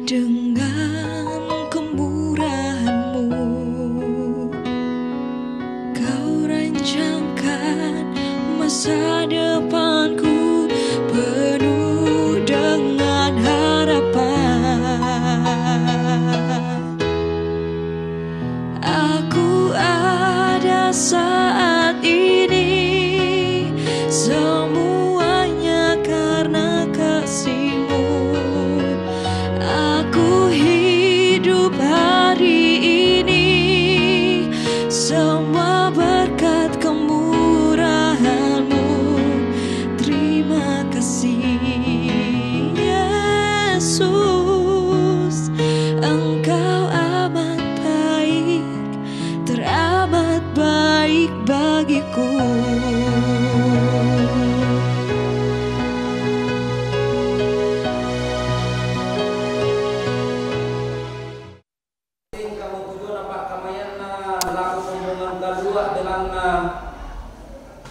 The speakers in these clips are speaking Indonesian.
Dengan kemurahan-Mu Kau rancangkan masa depanku penuh dengan harapan. Aku ada saat ini semuanya karena kasih-Mu. Aku hidup hari ini semua berkat kemurahan-Mu. Terima kasih Yesus, Engkau amat baik, teramat baik bagiku.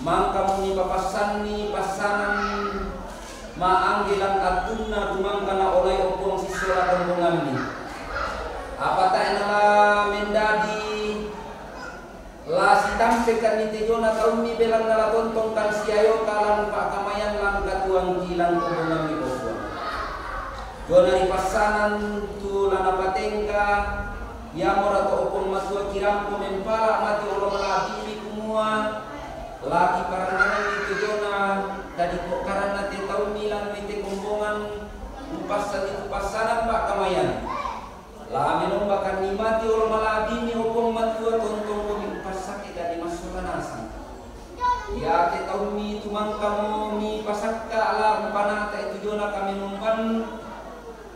Mangkamu papasan pasanan maanggilan atuna dumangkana oleh opong siswa rombongan ni. Apata enala mendadi la sitampekan ni tejona kaumi belang nala tontong kan siayo kalan pak kamayan lang katuang kilang rombongan ni opong. Jona di pasanan tu lana patengka yamora to opong masua kirampo mempala mati olong labi kumua. Laki parangan itu jona tadi kok karena te tahun milan mete kombongan upasan itu pasanan pak kamayan la menombakan nimati olo malabi ni opong matua tontong kami upasak kita di masukan asan ya te tahun mi itu mangkamu mi pasakka ala umpanata itu jona kami numpan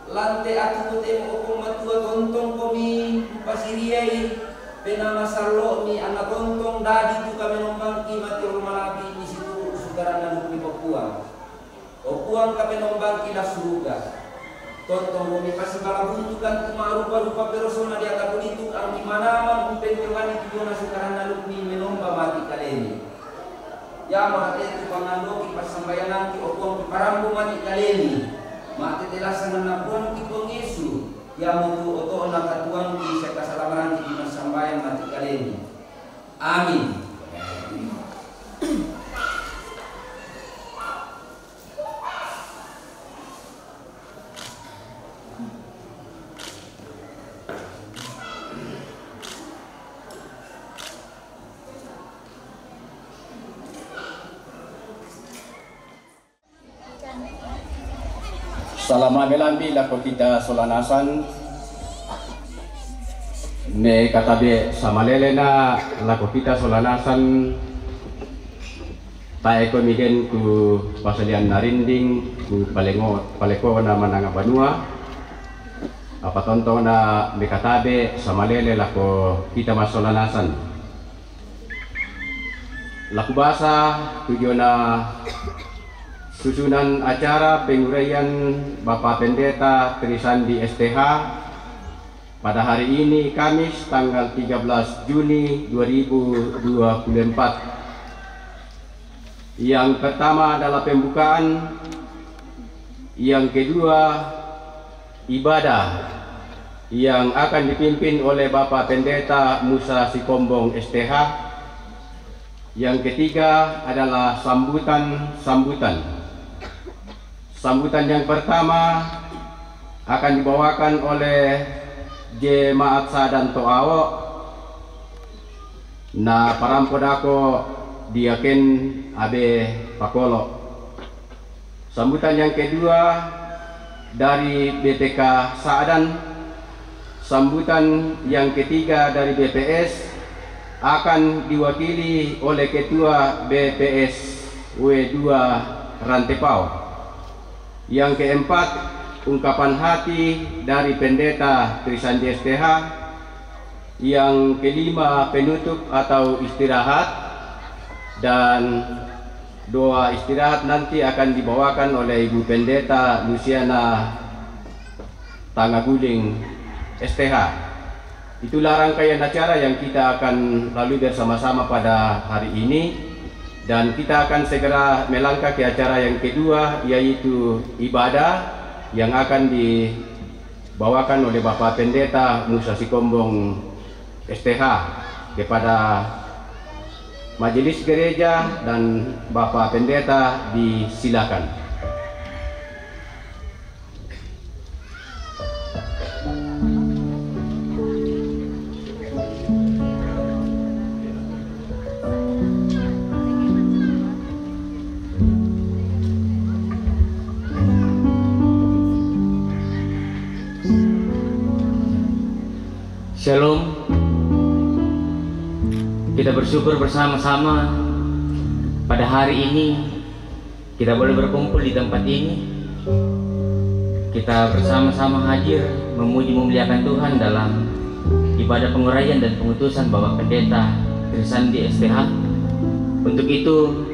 lante aku te opong matua tontong kami upasiriai penama sarlo ni anak tontong dadi tu kami nombang kimati rumalabi di situ sugaran dan bumi Papua. Papua kami nombang kila suruga. Tontong bumi pasti bala buntukan kuma rupa-rupa persona di atas itu ang di mana mempenjolani tujuan sugaran dan bumi menomba mati kaleni. Ya mati itu pangandoki pas sambayanan ki opong parambo mati kaleni. Mati telasan nabuan ki Yesu. Yang mutu oto nakatuan di sekasalaman di sambayan mati kaleni. Amin. Salama melambi lako kita solanasan me katabe samalele na lako kita solanasan tae ko migen ku pasalian narinding ku paleko na mananga banua apa tonton na me katabe samalele lako kita masolanasan laku bahasa tujuan na susunan acara penguraian Bapak Pendeta Trisandi STH pada hari ini Kamis tanggal 13 Juni 2024. Yang pertama adalah pembukaan, yang kedua ibadah yang akan dipimpin oleh Bapak Pendeta Musa Sikombong STH. Yang ketiga adalah sambutan. Sambutan yang pertama akan dibawakan oleh Jemaat Sadan Toawo na parampodako diaken abe pakolo. Sambutan yang kedua dari BPK Sadan. Sambutan yang ketiga dari BPS akan diwakili oleh Ketua BPS W2 Rantepao. Yang keempat, ungkapan hati dari Pendeta Trisandi STH. Yang kelima, penutup atau istirahat, dan doa istirahat nanti akan dibawakan oleh Ibu Pendeta Luciana Tangaguling STH. Itulah rangkaian acara yang kita akan lalui bersama-sama pada hari ini. Dan kita akan segera melangkah ke acara yang kedua, yaitu ibadah yang akan dibawakan oleh Bapak Pendeta Musa Sikombong STH kepada Majelis Gereja dan Bapak Pendeta disilakan. Shalom. Kita bersyukur bersama-sama pada hari ini kita boleh berkumpul di tempat ini. Kita bersama-sama hadir memuji memuliakan Tuhan dalam ibadah penguraian dan pengutusan Bapak Pendeta Trisandi STH. Untuk itu,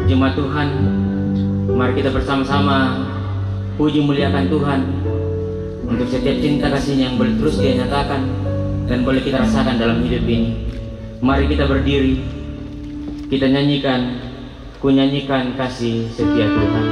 jemaat Tuhan, mari kita bersama-sama puji muliakan Tuhan untuk setiap cinta kasih-Nya yang boleh terus Dia nyatakan dan boleh kita rasakan dalam hidup ini. Mari kita berdiri, kita nyanyikan, ku nyanyikan kasih setia Tuhan.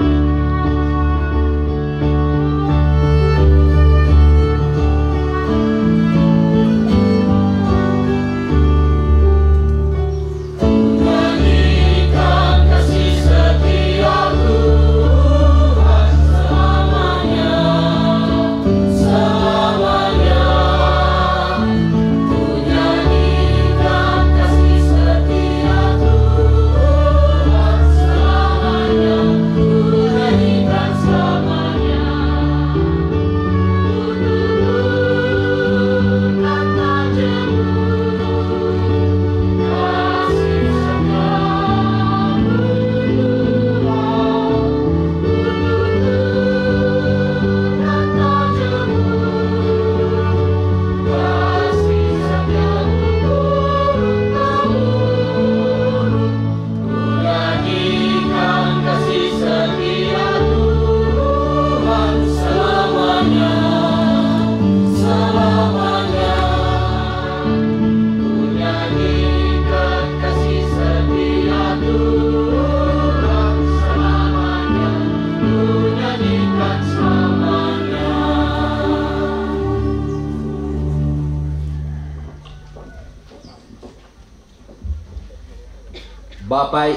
Bapak,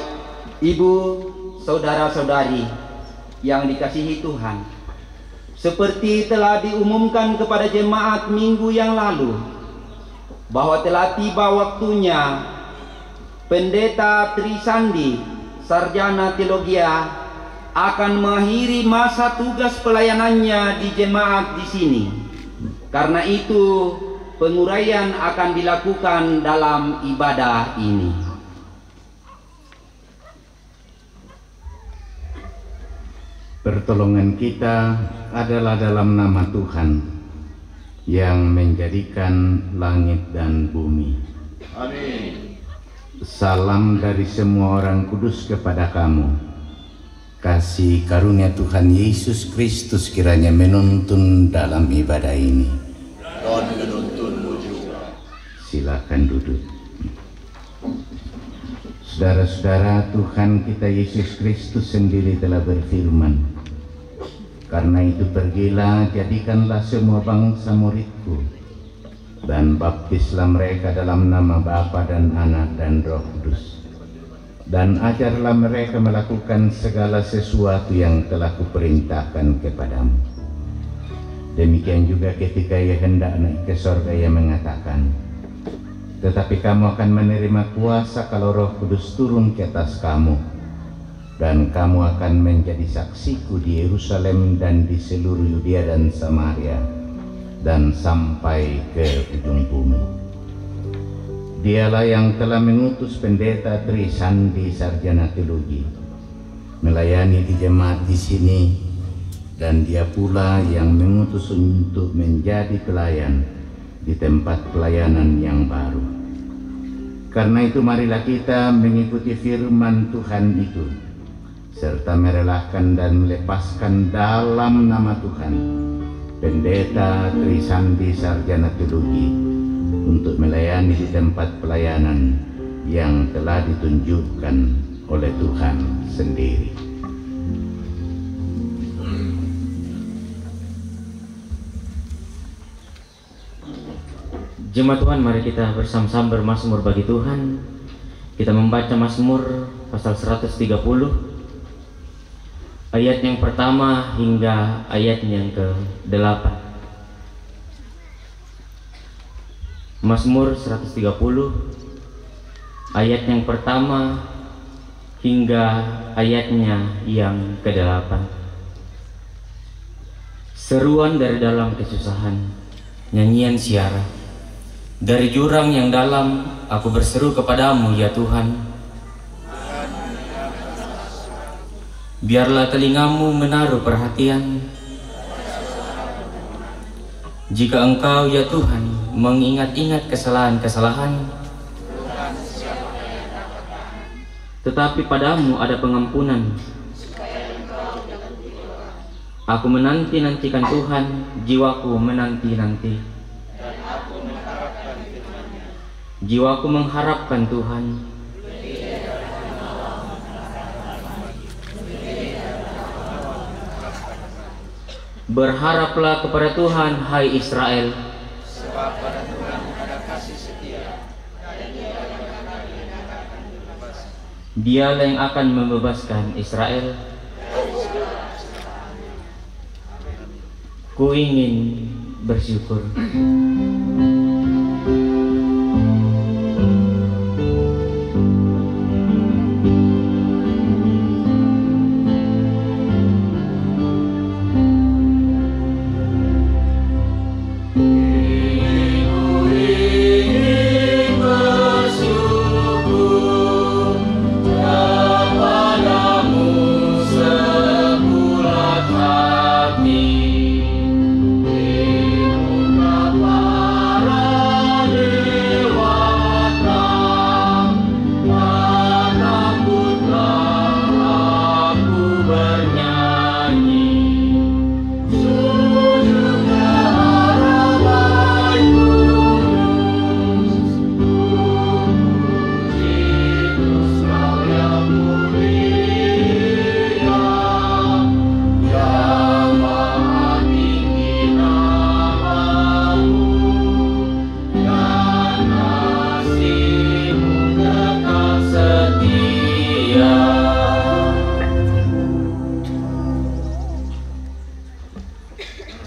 Ibu, saudara-saudari yang dikasihi Tuhan, seperti telah diumumkan kepada jemaat minggu yang lalu bahwa telah tiba waktunya Pendeta Trisandi, sarjana teologia, akan mengakhiri masa tugas pelayanannya di jemaat di sini. Karena itu, penguraian akan dilakukan dalam ibadah ini. Pertolongan kita adalah dalam nama Tuhan yang menjadikan langit dan bumi. Amin. Salam dari semua orang kudus kepada kamu. Kasih karunia Tuhan Yesus Kristus kiranya menuntun dalam ibadah ini. Dan menuntunmu juga. Silakan duduk. Saudara-saudara, Tuhan kita Yesus Kristus sendiri telah berfirman, karena itu pergilah, jadikanlah semua bangsa muridku, dan baptislah mereka dalam nama Bapa dan Anak dan Roh Kudus, dan ajarlah mereka melakukan segala sesuatu yang telah kuperintahkan kepadamu. Demikian juga ketika ia hendak naik ke sorga, ia mengatakan, tetapi kamu akan menerima kuasa kalau Roh Kudus turun ke atas kamu, dan kamu akan menjadi saksiku di Yerusalem dan di seluruh Yudea dan Samaria dan sampai ke ujung bumi. Dialah yang telah mengutus Pendeta Trisandi, sarjana teologi, melayani di jemaat di sini, dan dia pula yang mengutus untuk menjadi pelayan di tempat pelayanan yang baru. Karena itu marilah kita mengikuti firman Tuhan itu, serta merelakan dan melepaskan dalam nama Tuhan Pendeta Trisandi, sarjana teologi, untuk melayani di tempat pelayanan yang telah ditunjukkan oleh Tuhan sendiri. Jemaat Tuhan, mari kita bersama-sama bermazmur bagi Tuhan. Kita membaca Mazmur pasal 130 ayat yang pertama hingga ayat yang ke-8. Mazmur 130 ayat yang pertama hingga ayatnya yang ke-8. Seruan dari dalam kesusahan, nyanyian siara. Dari jurang yang dalam aku berseru kepadamu ya Tuhan. Biarlah telingamu menaruh perhatian. Jika engkau ya Tuhan mengingat-ingat kesalahan-kesalahan, tetapi padamu ada pengampunan. Aku menanti-nantikan Tuhan, jiwaku menanti-nanti. Jiwaku mengharapkan Tuhan. Berharaplah kepada Tuhan, hai Israel. Sebab pada Tuhan ada kasih setia, dan Dialah yang akan membebaskan. Dialah yang akan membebaskan Israel. Ku ingin bersyukur.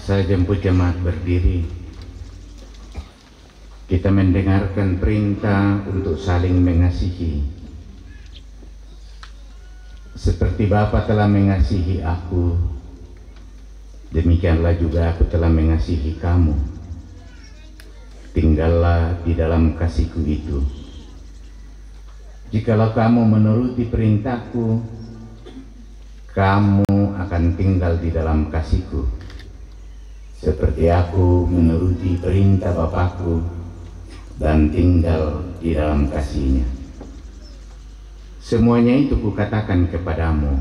Saya jemput jemaat berdiri. Kita mendengarkan perintah untuk saling mengasihi. Seperti Bapa telah mengasihi aku, demikianlah juga aku telah mengasihi kamu. Tinggallah di dalam kasihku itu. Jikalau kamu menuruti perintahku, kamu akan tinggal di dalam kasihku. Seperti aku menuruti perintah Bapakku dan tinggal di dalam kasih-Nya. Semuanya itu kukatakan kepadamu,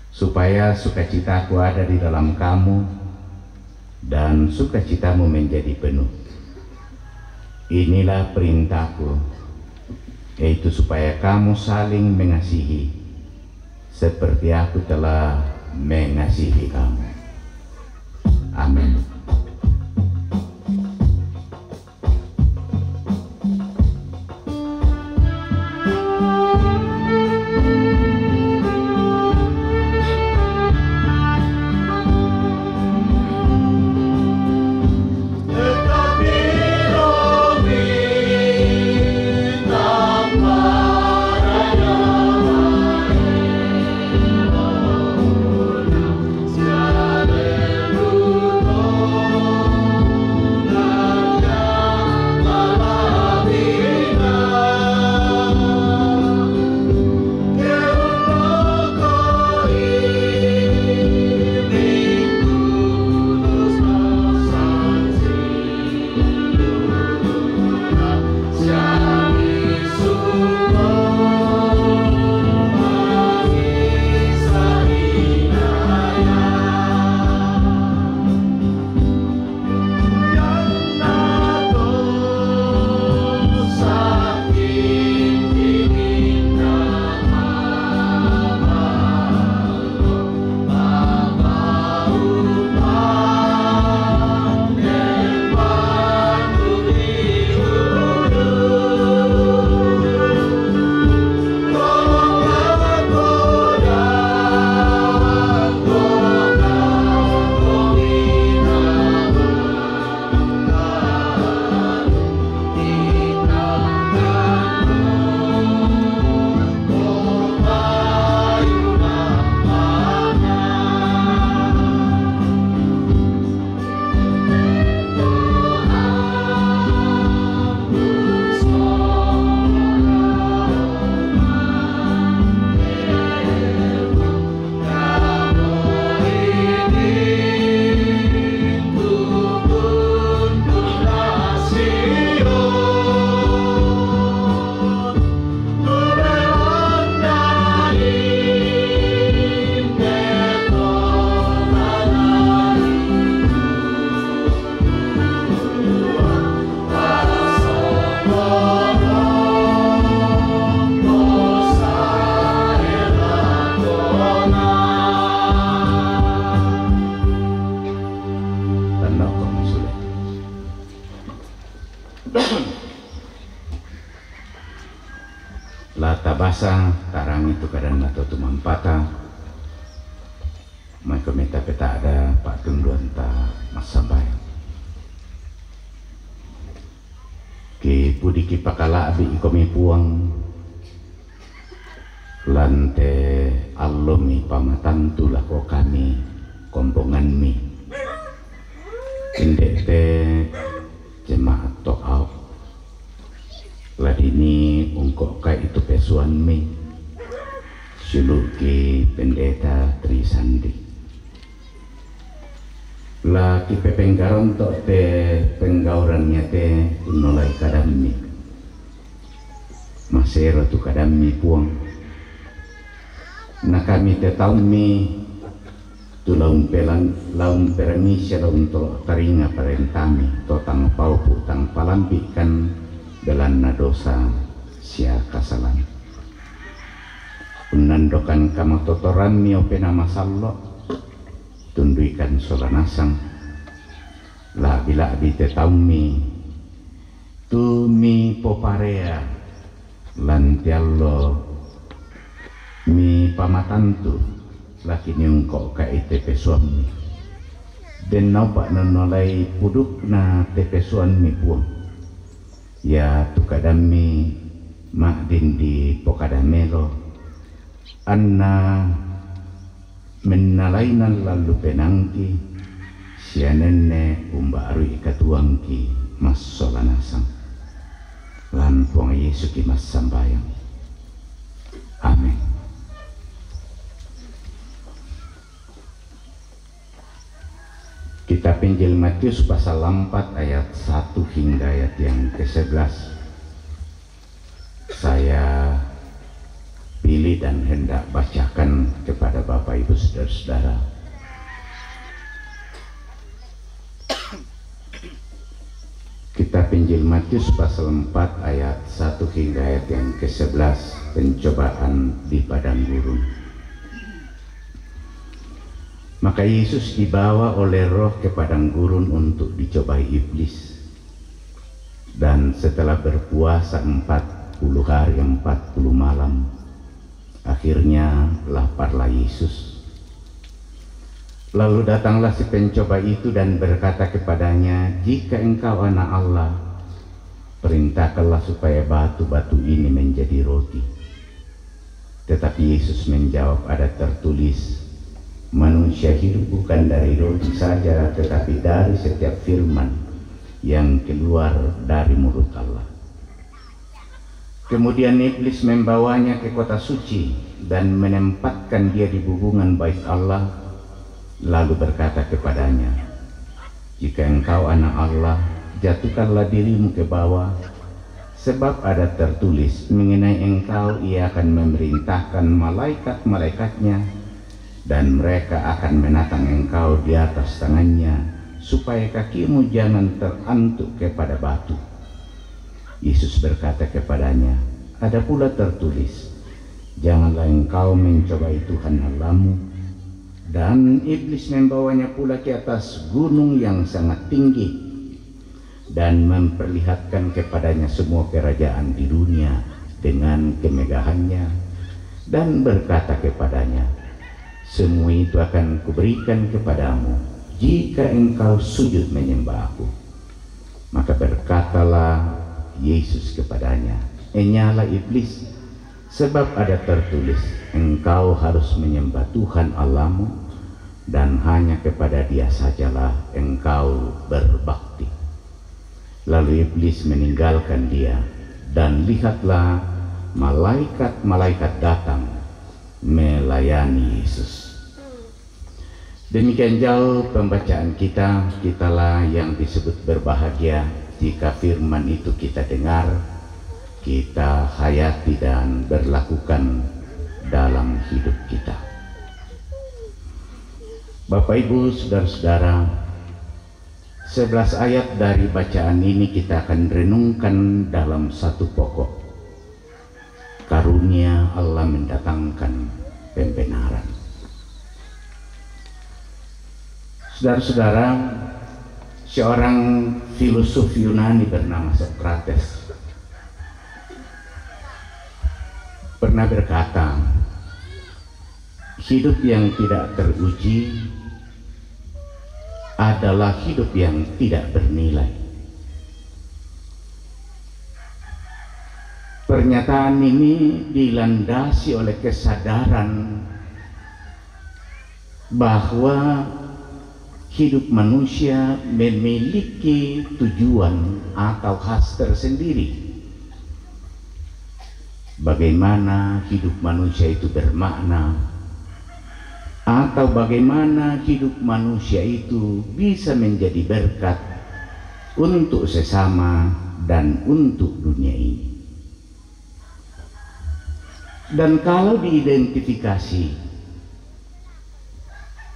supaya sukacitaku ada di dalam kamu dan sukacitamu menjadi penuh. Inilah perintahku, yaitu supaya kamu saling mengasihi, seperti aku telah mengasihi kamu. Amin. Hallelujah. kok sulit. Lata basa tarang itu kadang atau tumampata mai kometa peta ada pak tungduan ta masambay ki pudi ki pakala abi ikomi puang lante allomi pamatantu lako kami kompongan mi indek te jemaat to'au ladini ungkok kai itu pesuan mi suluki pendeta Trisandi la ki pepenggaron tok te penggaurannya te nolai kadami masero tu kadami puang na kami te taumi tu laum perangi sia laum tolok taringa parentami totang paupu tang palampikan belanna dosa sia kasalan unandokan kama totoran mi opena masallo tunduikan solanasang la bila abite taumi tumi poparea lantiallo mi pamatantu laki nyungko ka tepe suami den naupak nonolai puduk na tepe suami puang ya tukadami mak dindi pokadamelo anna menalainan lalu penangki sianenne umbaru ikatuangki mas solanasang lan puang Yesus ki mas sambayang amin. Kitab Injil Matius pasal 4 ayat 1 hingga ayat yang ke-11 saya pilih dan hendak bacakan kepada Bapak Ibu Saudara-saudara. Kitab Injil Matius pasal 4 ayat 1 hingga ayat yang ke-11 pencobaan di padang gurun. Maka Yesus dibawa oleh Roh ke padang gurun untuk dicobai iblis. Dan setelah berpuasa 40 hari 40 malam, akhirnya laparlah Yesus. Lalu datanglah si pencoba itu dan berkata kepadanya, "Jika engkau anak Allah, perintahkanlah supaya batu-batu ini menjadi roti." Tetapi Yesus menjawab, "Ada tertulis, manusia hidup bukan dari roti saja, tetapi dari setiap firman yang keluar dari mulut Allah." Kemudian iblis membawanya ke kota suci dan menempatkan dia di hubungan bait Allah, lalu berkata kepadanya, "Jika engkau anak Allah, jatuhkanlah dirimu ke bawah, sebab ada tertulis mengenai engkau, ia akan memerintahkan malaikat-malaikatnya, dan mereka akan menatang engkau di atas tangannya, supaya kakimu jangan terantuk kepada batu." Yesus berkata kepadanya, "Ada pula tertulis, janganlah engkau mencobai Tuhan Allahmu." Dan iblis membawanya pula ke atas gunung yang sangat tinggi dan memperlihatkan kepadanya semua kerajaan di dunia dengan kemegahannya, dan berkata kepadanya, "Semua itu akan kuberikan kepadamu jika engkau sujud menyembah aku." Maka berkatalah Yesus kepadanya, "Enyalah iblis, sebab ada tertulis, engkau harus menyembah Tuhan Allahmu, dan hanya kepada Dia sajalah engkau berbakti." Lalu iblis meninggalkan dia, dan lihatlah malaikat-malaikat datang melayani Yesus. Demikian jauh pembacaan kita. Kitalah yang disebut berbahagia jika firman itu kita dengar, kita hayati dan berlakukan dalam hidup kita. Bapak Ibu Saudara-saudara, 11 ayat dari bacaan ini kita akan renungkan dalam satu pokok. Karunia Allah mendatangkan pembenaran. Saudara-saudara, seorang filosof Yunani bernama Socrates pernah berkata, hidup yang tidak teruji adalah hidup yang tidak bernilai. Pernyataan ini dilandasi oleh kesadaran bahwa hidup manusia memiliki tujuan atau khas tersendiri. Bagaimana hidup manusia itu bermakna, atau bagaimana hidup manusia itu bisa menjadi berkat untuk sesama dan untuk dunia ini. Dan kalau diidentifikasi,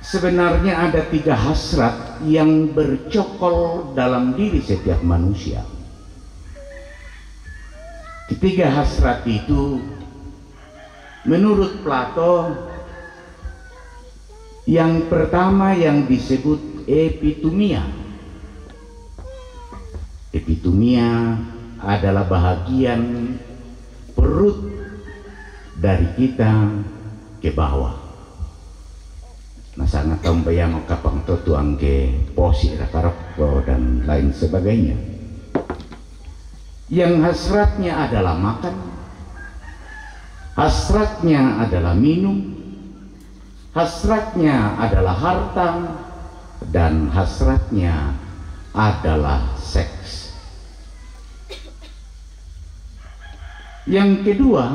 sebenarnya ada 3 hasrat yang bercokol dalam diri setiap manusia. Ketiga hasrat itu menurut Plato, yang pertama yang disebut epitumia. Epitumia adalah bahagian perut dari kita ke bawah. Nah, sangat tambayang kapang totuang ke posi rakaroko dan lain sebagainya. Yang hasratnya adalah makan, hasratnya adalah minum, hasratnya adalah harta, dan hasratnya adalah seks. Yang kedua,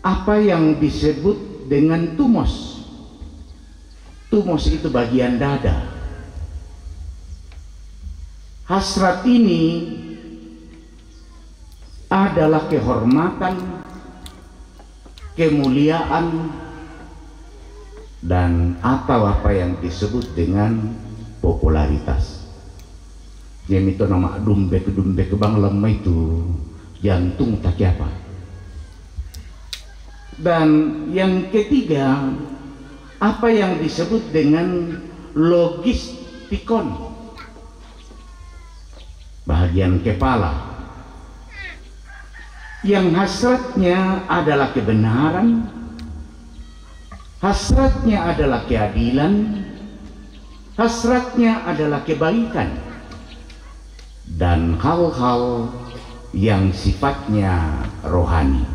apa yang disebut dengan tumos. Tumos itu bagian dada. Hasrat ini adalah kehormatan, kemuliaan, dan atau apa yang disebut dengan popularitas. Yang itu nama dumbe ke bang lemah itu jantung tak apa. Dan yang ketiga, apa yang disebut dengan logistikon, bagian kepala, yang hasratnya adalah kebenaran, hasratnya adalah keadilan, hasratnya adalah kebaikan, dan hal-hal yang sifatnya rohani.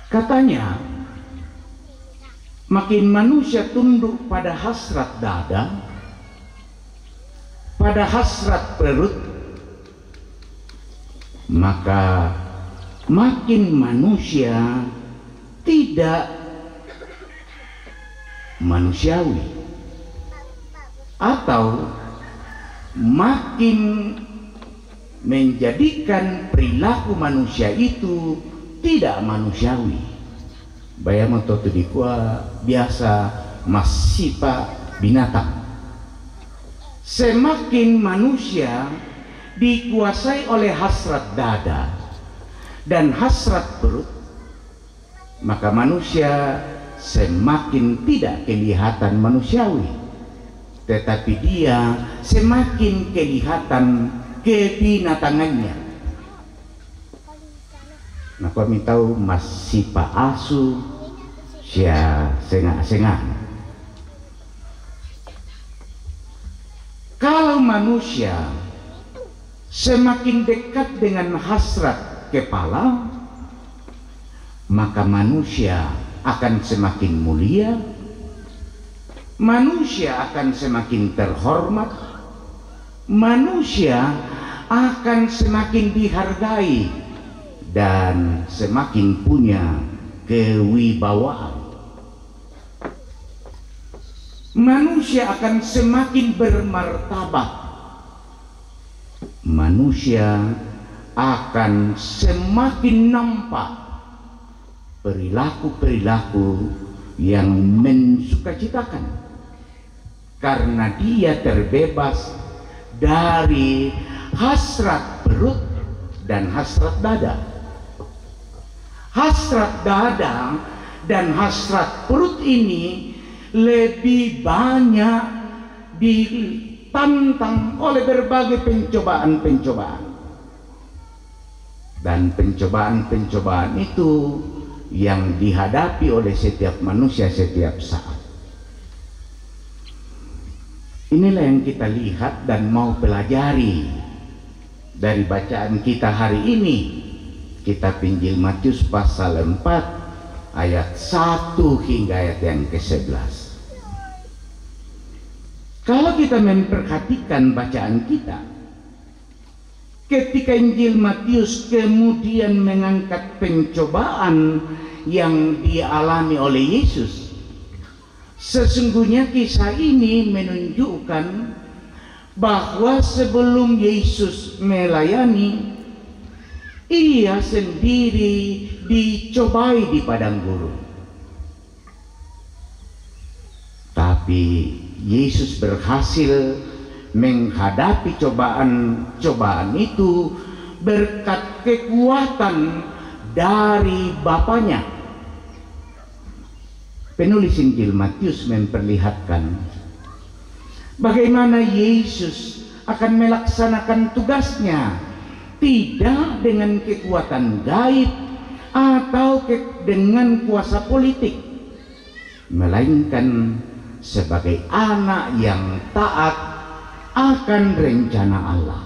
Katanya, makin manusia tunduk pada hasrat dada, pada hasrat perut, maka makin manusia tidak manusiawi, atau makin menjadikan perilaku manusia itu tidak manusiawi. Bayang untuk dikua biasa masih pak binatang. Semakin manusia dikuasai oleh hasrat dada dan hasrat perut, maka manusia semakin tidak kelihatan manusiawi, tetapi dia semakin kelihatan kebinatangannya. Nah, kami tahu masih pak asu sia sengah-sengah. Kalau manusia semakin dekat dengan hasrat kepala, maka manusia akan semakin mulia, manusia akan semakin terhormat, manusia akan semakin dihargai dan semakin punya kewibawaan. Manusia akan semakin bermartabat, manusia akan semakin nampak perilaku-perilaku yang mensukacitakan, karena dia terbebas dari hasrat perut dan hasrat dada. Hasrat dada dan hasrat perut ini lebih banyak ditantang oleh berbagai pencobaan-pencobaan. Dan pencobaan-pencobaan itu yang dihadapi oleh setiap manusia setiap saat. Inilah yang kita lihat dan mau pelajari dari bacaan kita hari ini. Kitab Injil Matius pasal 4 ayat 1 hingga ayat yang ke-11. Kalau kita memperhatikan bacaan kita, ketika Injil Matius kemudian mengangkat pencobaan yang dialami oleh Yesus, sesungguhnya kisah ini menunjukkan bahwa sebelum Yesus melayani, ia sendiri dicobai di padang gurun. Tapi Yesus berhasil menghadapi cobaan-cobaan itu berkat kekuatan dari Bapanya. Penulis Injil Matius memperlihatkan bagaimana Yesus akan melaksanakan tugasnya tidak dengan kekuatan gaib atau dengan kuasa politik, melainkan sebagai anak yang taat akan rencana Allah.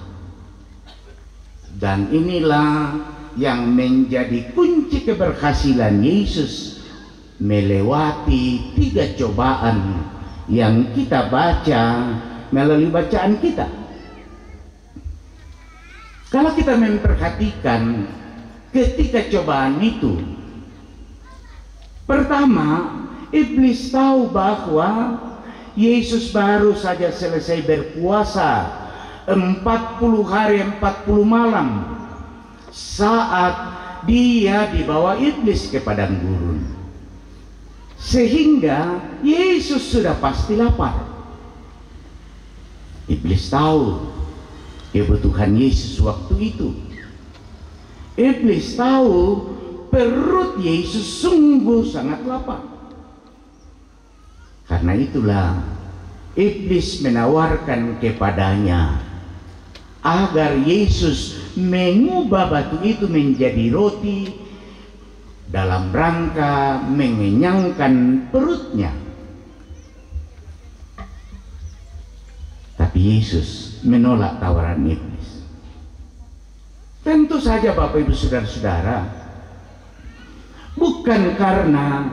Dan inilah yang menjadi kunci keberhasilan Yesus melewati 3 cobaan yang kita baca melalui bacaan kita. Kalau kita memperhatikan ketika cobaan itu, pertama, iblis tahu bahwa Yesus baru saja selesai berpuasa 40 hari 40 malam saat dia dibawa iblis ke padang gurun, sehingga Yesus sudah pasti lapar. Iblis tahu kebutuhan Yesus waktu itu. Iblis tahu perut Yesus sungguh sangat lapar. Karena itulah iblis menawarkan kepadanya agar Yesus mengubah batu itu menjadi roti dalam rangka mengenyangkan perutnya. Tapi Yesus menolak tawaran iblis. Tentu saja Bapak Ibu Saudara-saudara, bukan karena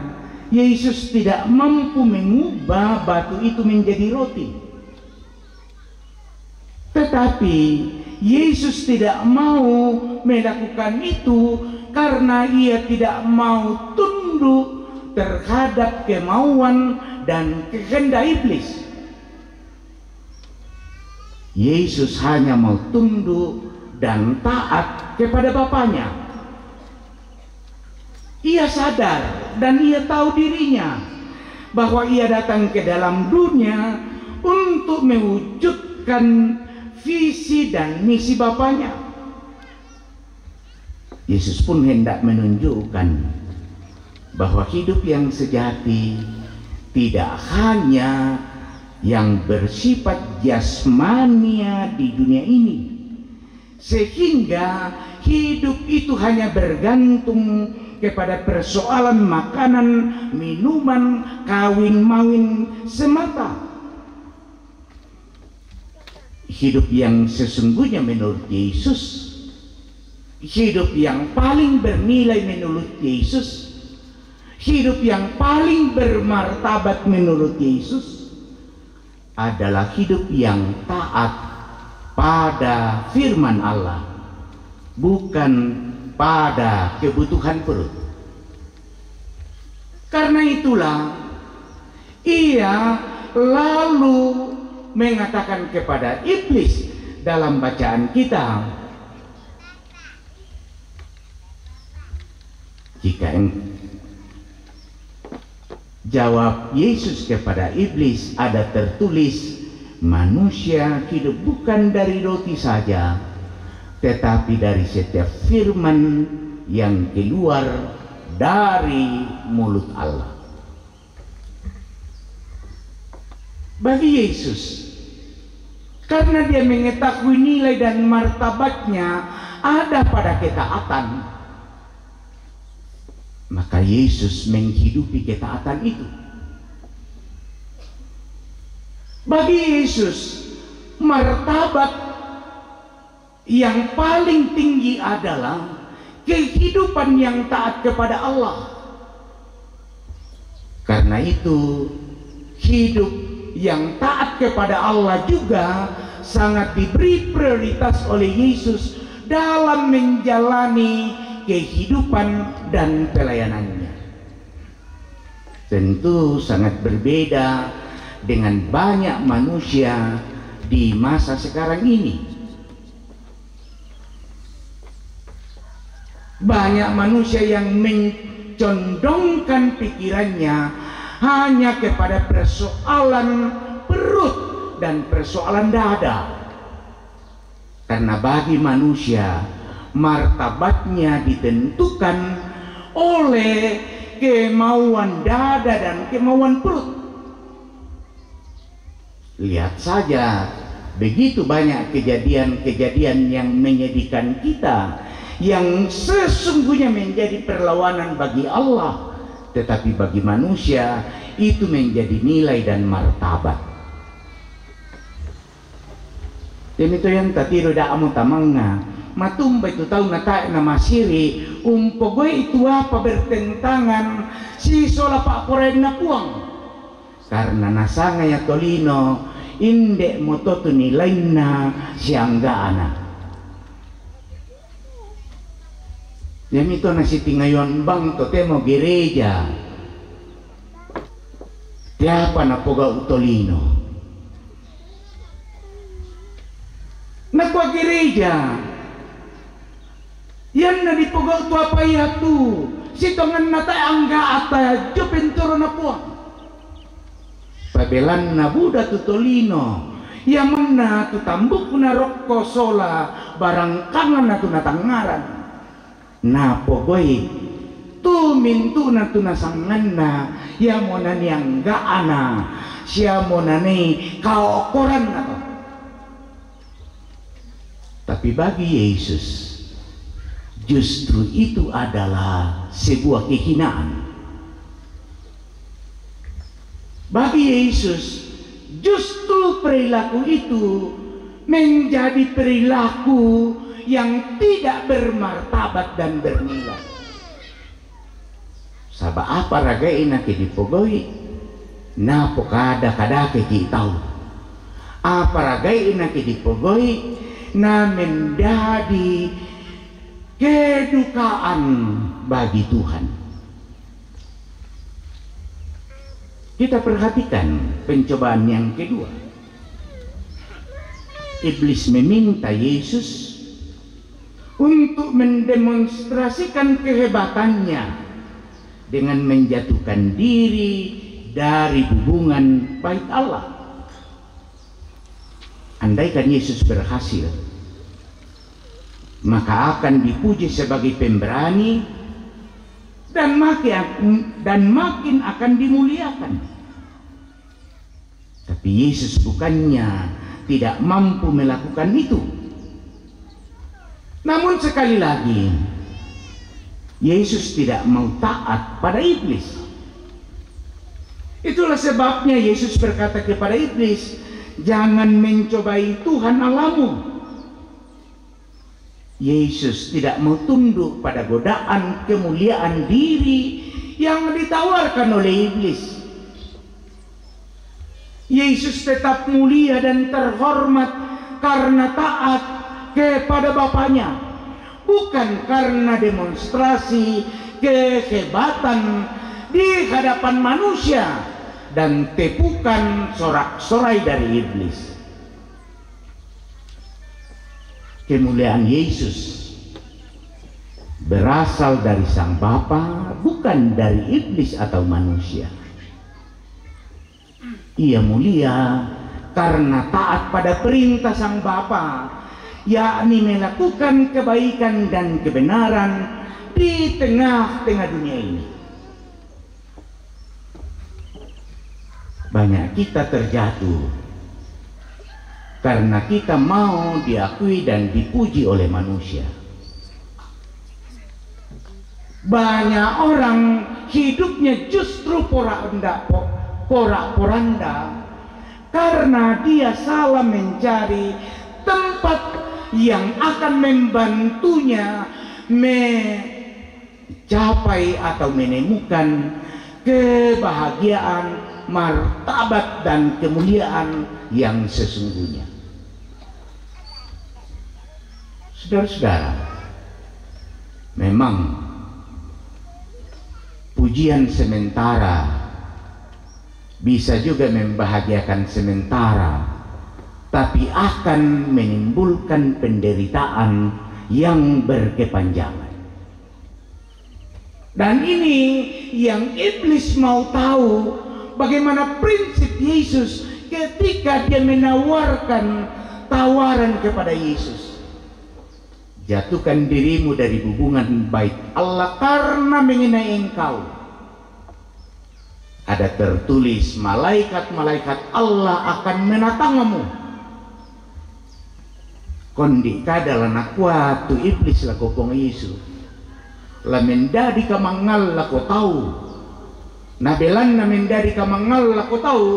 Yesus tidak mampu mengubah batu itu menjadi roti, tetapi Yesus tidak mau melakukan itu karena ia tidak mau tunduk terhadap kemauan dan kehendak iblis. Yesus hanya mau tunduk dan taat kepada Bapanya. Ia sadar dan ia tahu dirinya bahwa ia datang ke dalam dunia untuk mewujudkan visi dan misi Bapanya. Yesus pun hendak menunjukkan bahwa hidup yang sejati tidak hanya yang bersifat jasmania di dunia ini, sehingga hidup itu hanya bergantung kepada persoalan makanan, minuman, kawin-mawin semata. Hidup yang sesungguhnya menurut Yesus, hidup yang paling bernilai menurut Yesus, hidup yang paling bermartabat menurut Yesus adalah hidup yang taat pada firman Allah, bukan pada kebutuhan perut. Karena itulah ia lalu mengatakan kepada iblis dalam bacaan kita, jika jawab Yesus kepada iblis ada tertulis, manusia hidup bukan dari roti saja, tetapi dari setiap firman yang keluar dari mulut Allah. bagi Yesus, karena dia mengetahui nilai dan martabatnya ada pada ketaatan, maka Yesus menghidupi ketaatan itu. Bagi Yesus, martabat yang paling tinggi adalah kehidupan yang taat kepada Allah. Karena itu, hidup yang taat kepada Allah juga sangat diberi prioritas oleh Yesus dalam menjalani kehidupan dan pelayanannya. Tentu sangat berbeda dengan banyak manusia di masa sekarang ini. Banyak manusia yang mencondongkan pikirannya hanya kepada persoalan perut dan persoalan dada. Karena bagi manusia, martabatnya ditentukan oleh kemauan dada dan kemauan perut. Lihat saja, begitu banyak kejadian-kejadian yang menyedihkan kita, yang sesungguhnya menjadi perlawanan bagi Allah, tetapi bagi manusia itu menjadi nilai dan martabat. Dan itu yang tatiru da amo tamanga matumba itu tahu nata na masiri umpogoy itu apa bertentangan si sola pak koren na puang. Karena nasanga ya tolino inde mototo nilai na sianggaana. Yang itu nasi tingayon bang totemo gereja. Tiapa na poga utolino. Nakwa gereja. Yan na di poga utu apa ya tu. Sitongan nata angga ata jopentoro na puang. Pabelan na Buddha tutolino, yaman na tutambuk na rokko sola, barang kangan na tunatangaran. Na pogoy, tumintu na tunasangan na, yamo na niyang gaana, siya mo na ni kaokoran na to. Tapi bagi Yesus, justru itu adalah sebuah kehinaan. Bagi Yesus, justru perilaku itu menjadi perilaku yang tidak bermartabat dan bernilai. Saba apa raga ina kidipogoi, na pokada kada kikitaw. Apa raga ina kidipogoi, na menjadi kedukaan bagi Tuhan. Kita perhatikan pencobaan yang kedua. Iblis meminta Yesus untuk mendemonstrasikan kehebatannya dengan menjatuhkan diri dari hubungan bait Allah. Andaikan Yesus berhasil, maka akan dipuji sebagai pemberani dan makin akan dimuliakan. Tapi Yesus bukannya tidak mampu melakukan itu. Namun sekali lagi, Yesus tidak mau taat pada iblis. Itulah sebabnya Yesus berkata kepada iblis, jangan mencobai Tuhan Allahmu. Yesus tidak mau tunduk pada godaan kemuliaan diri yang ditawarkan oleh iblis. Yesus tetap mulia dan terhormat karena taat kepada Bapaknya, bukan karena demonstrasi kehebatan di hadapan manusia dan tepukan sorak-sorai dari iblis. Kemuliaan Yesus berasal dari Sang Bapa, bukan dari iblis atau manusia. Ia mulia karena taat pada perintah Sang Bapa, yakni melakukan kebaikan dan kebenaran di tengah-tengah dunia ini. banyak kita terjatuh karena kita mau diakui dan dipuji oleh manusia. Banyak orang hidupnya justru porak-poranda karena dia salah mencari tempat yang akan membantunya mencapai atau menemukan kebahagiaan, martabat dan kemuliaan yang sesungguhnya. Saudara-saudara, memang pujian sementara bisa juga membahagiakan sementara, tapi akan menimbulkan penderitaan yang berkepanjangan. Dan ini yang iblis mau tahu, bagaimana prinsip Yesus ketika dia menawarkan tawaran kepada Yesus. Jatuhkan dirimu dari hubungan baik Allah karena mengenai engkau ada tertulis, malaikat-malaikat Allah akan menatangmu. Kondi kadala nakwa tu iblis la kopong Yesus. La mendadi ka mangal la ko tahu. Nabelan na mendadi ka mangal la ko tahu.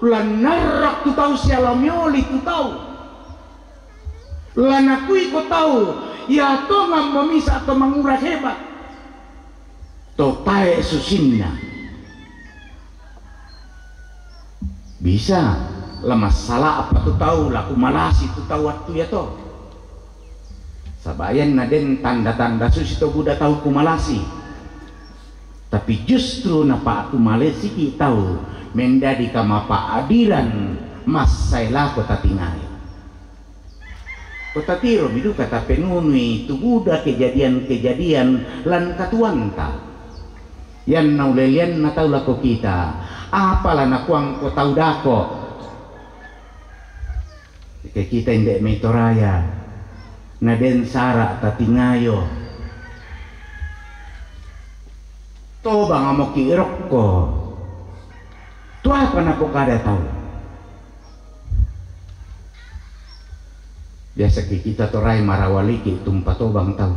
La narak tu tahu siala mioli tu tahu. La nakui ko tahu. Ya to ngam memisa atau mangurah hebat. To tae susinna. Bisa lah masalah apa tu tahu lah kumalasi tu tahu waktu ya to. Sabayan naden tanda-tanda susi to budak tahu kumalasi. Tapi justru napa aku malesi ki tahu mendadi kama pa adiran mas saila kota tingai. Kota tiro bidu kata penunui tu budak kejadian-kejadian lan katuanta. Yan naulelian na tahu lako kita. Apalah nakuang ko tahu dako. Jika kita indek metoraya naden sara tatingayo toba ngamo kirok ko tu apa na po kada tahu. Biasa kita toray marawaliki tumpa tobang tahu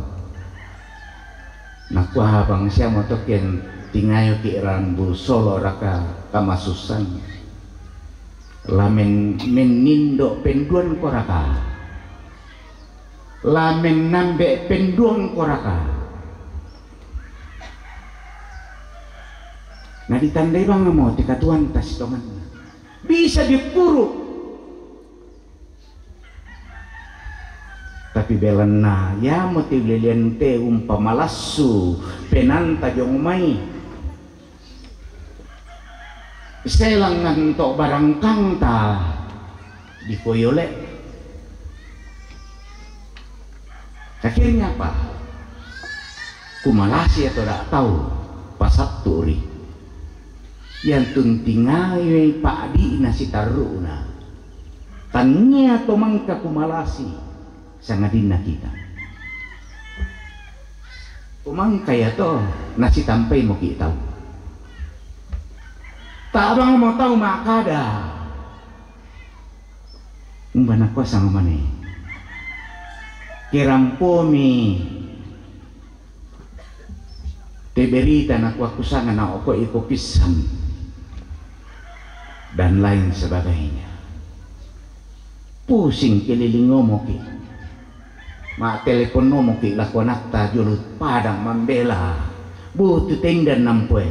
nakuha bang siya mo token tingayo ki rambu solo raka kamasusan lamen menindo penduan koraka lamen nambe penduan koraka. Nah ditandai bang mo tikatuan tas tongan bisa dipuruk. Tapi belana ya motif lelente umpamalassu penanta jong mai selangan tok barang kangta di koyole. Akhirnya apa? Kumalasi atau tak tahu pasat turi yang tuntingai pak di nasi taruna tanya atau mangka kumalasi sangadina kita kumangka ya to nasi tampai mau kita tahu tak abang mau tahu makada umbana ko sang mane kirampomi teberita na aku sangat na ako ikopisan dan lain sebagainya. Pusing keliling ngomong ki ma telepon ngomong ki lakonakta julut padang membela butuh tenda nampoe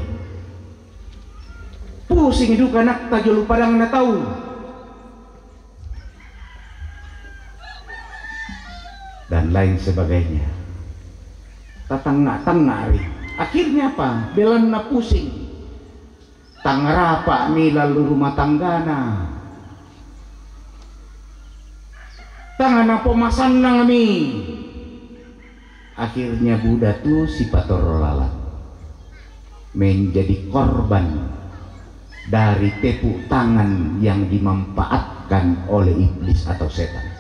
pusing hidup anakta julut padang na tahu dan lain sebagainya. Tatangga-tangari akhirnya apa? Belan na pusing tangrapa mi lalu rumah tanggana tangan pemasan nami akhirnya Buddha tuh si patorolalat menjadi korban dari tepuk tangan yang dimanfaatkan oleh iblis atau setan.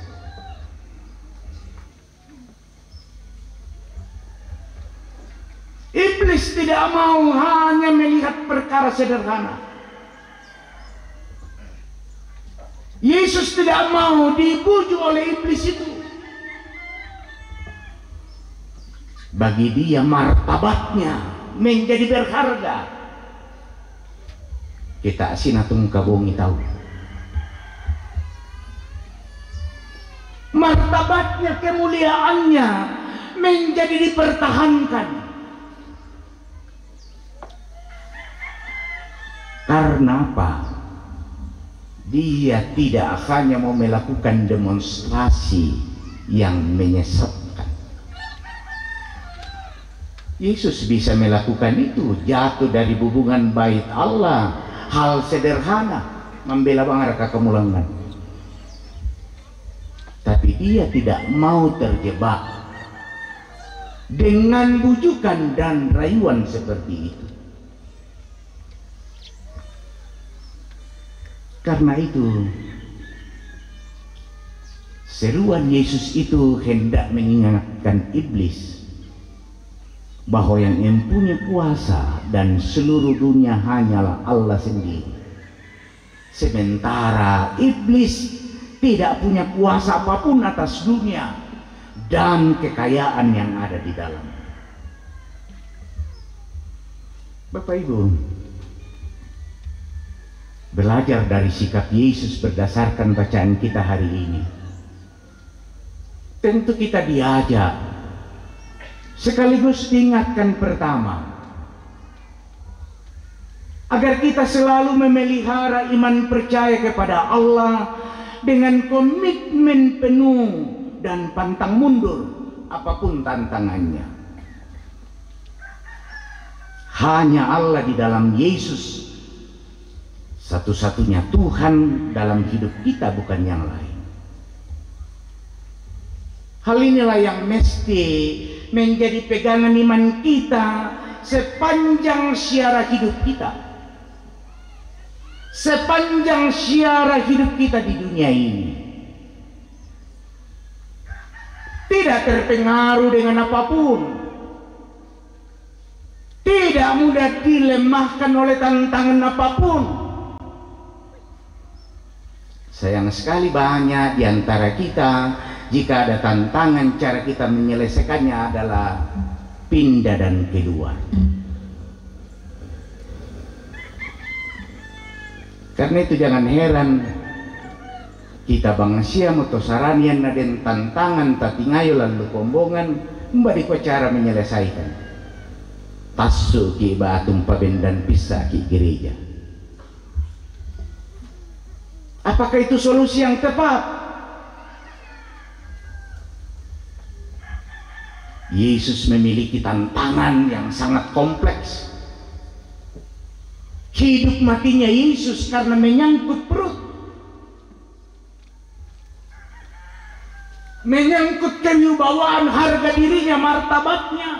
Iblis tidak mau hanya melihat perkara sederhana. Yesus tidak mau dibujuk oleh iblis itu. Bagi dia martabatnya menjadi berharga. Kita sinatung kabongi tahu. Martabatnya, kemuliaannya menjadi dipertahankan. Karena apa? Dia tidak hanya mau melakukan demonstrasi yang menyesatkan. Yesus bisa melakukan itu, jatuh dari hubungan bait Allah. Hal sederhana, membela bangar kemulangan. Tapi dia tidak mau terjebak dengan bujukan dan rayuan seperti itu. Karena itu, seruan Yesus itu hendak mengingatkan iblis bahwa yang mempunyai kuasa dan seluruh dunia hanyalah Allah sendiri. Sementara iblis tidak punya kuasa apapun atas dunia dan kekayaan yang ada di dalam. Bapak Ibu, belajar dari sikap Yesus berdasarkan bacaan kita hari ini. Tentu kita diajak sekaligus diingatkan pertama, agar kita selalu memelihara iman percaya kepada Allah dengan komitmen penuh dan pantang mundur apapun tantangannya. Hanya Allah di dalam Yesus satu-satunya Tuhan dalam hidup kita, bukan yang lain. Hal inilah yang mesti menjadi pegangan iman kita sepanjang siara hidup kita. Sepanjang siara hidup kita di dunia ini. Tidak terpengaruh dengan apapun. Tidak mudah dilemahkan oleh tantangan apapun. Sayang sekali banyak di antara kita, jika ada tantangan, cara kita menyelesaikannya adalah pindah dan keluar. Karena itu jangan heran kita bangsia motosaranian naden tantangan tatingayo lalu kombongan mbak cara menyelesaikan. Tasu ki batum paben dan pisah ki gereja. Apakah itu solusi yang tepat? Yesus memiliki tantangan yang sangat kompleks. Hidup matinya Yesus karena menyangkut perut, menyangkut kewibawaan harga dirinya, martabatnya.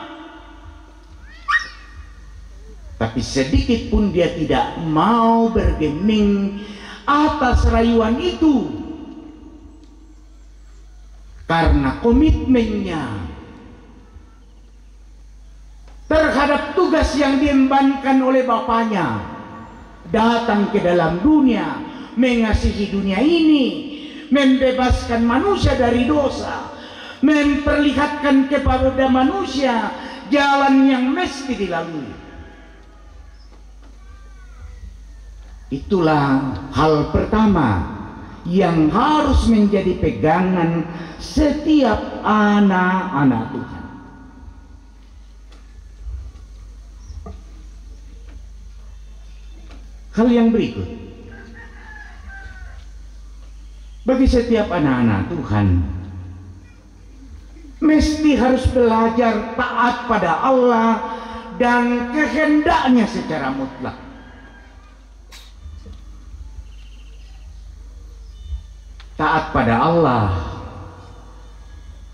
Tapi sedikit pun dia tidak mau bergeming atas rayuan itu, karena komitmennya terhadap tugas yang diembankan oleh Bapaknya, datang ke dalam dunia, mengasihi dunia ini, membebaskan manusia dari dosa, memperlihatkan kepada manusia jalan yang mesti dilalui. Itulah hal pertama yang harus menjadi pegangan setiap anak-anak Tuhan. Hal yang berikut, bagi setiap anak-anak Tuhan, mesti harus belajar taat pada Allah dan kehendaknya secara mutlak. Taat pada Allah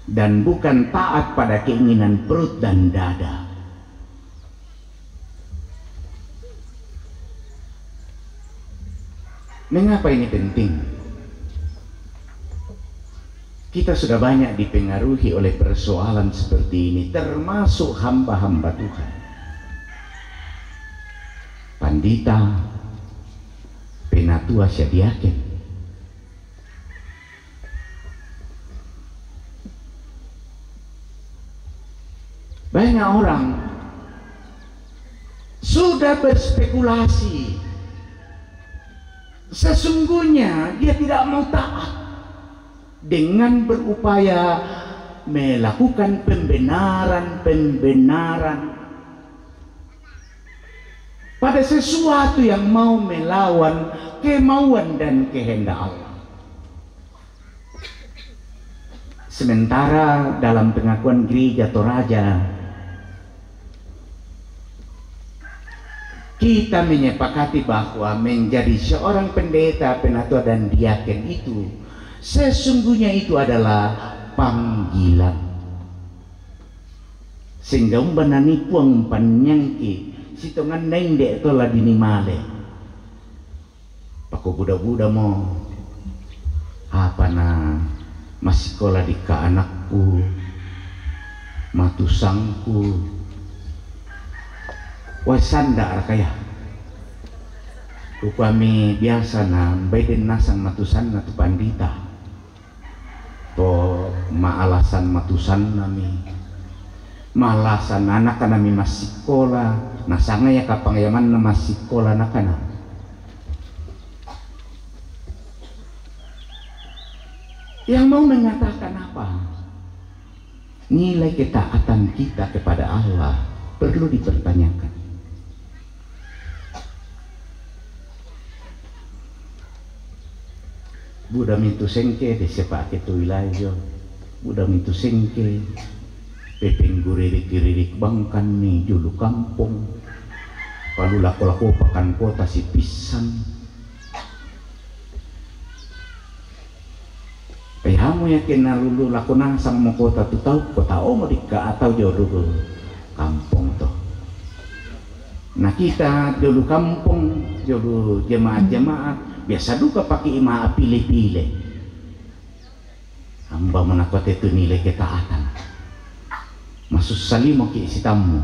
dan bukan taat pada keinginan perut dan dada. Mengapa ini penting? Kita sudah banyak dipengaruhi oleh persoalan seperti ini, termasuk hamba-hamba Tuhan. Pandita, penatua syadiaken, Banyak orang sudah berspekulasi, sesungguhnya dia tidak mau taat dengan berupaya melakukan pembenaran pada sesuatu yang mau melawan kemauan dan kehendak Allah. Sementara dalam pengakuan gereja Toraja kita menyepakati bahwa menjadi seorang pendeta, penatua dan diaken itu sesungguhnya itu adalah panggilan. Sehingga umbanani puang panyangki sitongan nende tola dinimale. Paku budak-budak mo apa na masih sekolah di ka anakku, matusangku, wasanda kaya. Kami biasa na baiden nasang matusan na tu pandita. To maalasan matusan nami, malasan anak nami masih sekolah, nasanga ya kapangyaman na masih sekolah na kana. Yang mau mengatakan apa? Nilai ketaatan kita kepada Allah perlu dipertanyakan. Buddha mintu sengke de sepak itu wilayah. Buddha mintu sengke pepeng guririk bangkan nih julu kampung. Kalau lako pakan kota si pisan. Kamu ya kena lulu lakukan sang mau kota tu tahu kota mau dika atau jodoh kampung tuh. Nah kita dulu kampung jodoh jemaat biasa duka pakai imah pilih-pilih. Hamba menakut itu nilai ketaatan. Masuk salimo ki isi tamu.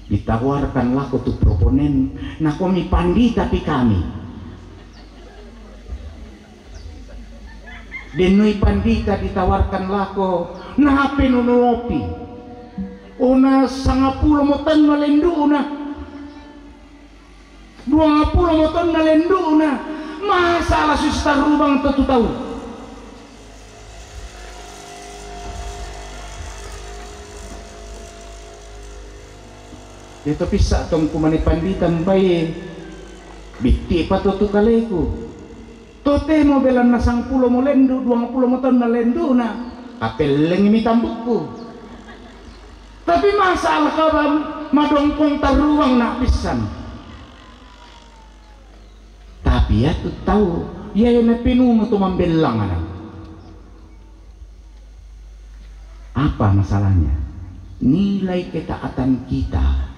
Ditawarkan laku tu proponen. Nah kami pandi tapi kami. Denui pandita ditawarkan lako na hape nunuopi una 10 motan na lendu una 20 motan na lendu una masalah sustar rubang tu tahu itu pisah tong kumani pandita mbaye bikti patutu kaleku tote mo belan na 10 mo lendu 20 mo ton na lendu na kapeleng imi tambukku tapi masalah ka ba madongkong taruang na pisan tapi ya tu tahu ya na pinuno tu mambelang ana apa masalahnya nilai ketaatan kita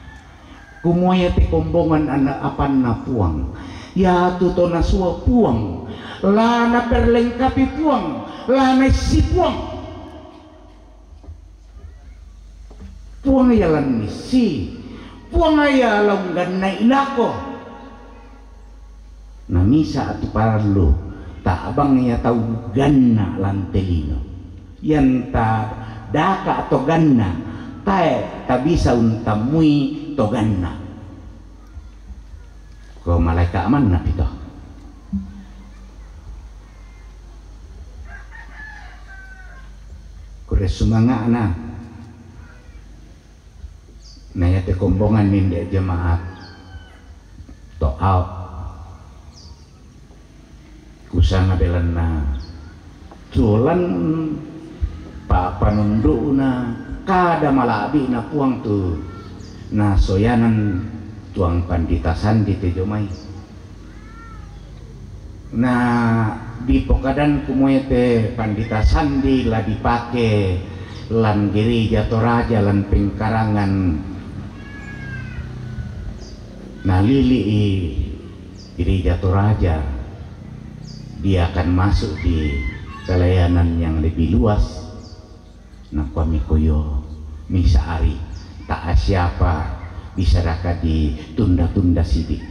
kumaya te kombongan anak apan na puang ya tuto na suwa puang lana perlengkapi puang lana si puang puang ayalan misi puang ayalang ganna inako na misa atu parlo ta abang ya tau ganna lantelino yan ta daka atau ganna tae ta bisa untamui to ganna ko malaikat aman na pito kure sumanga na naya te kombongan ninde jemaat to out kusanga belan na tulan pa panundu na kada malabi na puang tu na soyanan tuang pandita sandi te jomai na di pokadan kumoy te pandita sandi lah dipake lan gereja Toraja lan pengkarangan na lili gereja Toraja dia akan masuk di pelayanan yang lebih luas na kami koyo misaari tak siapa bisa raka ditunda-tunda sidik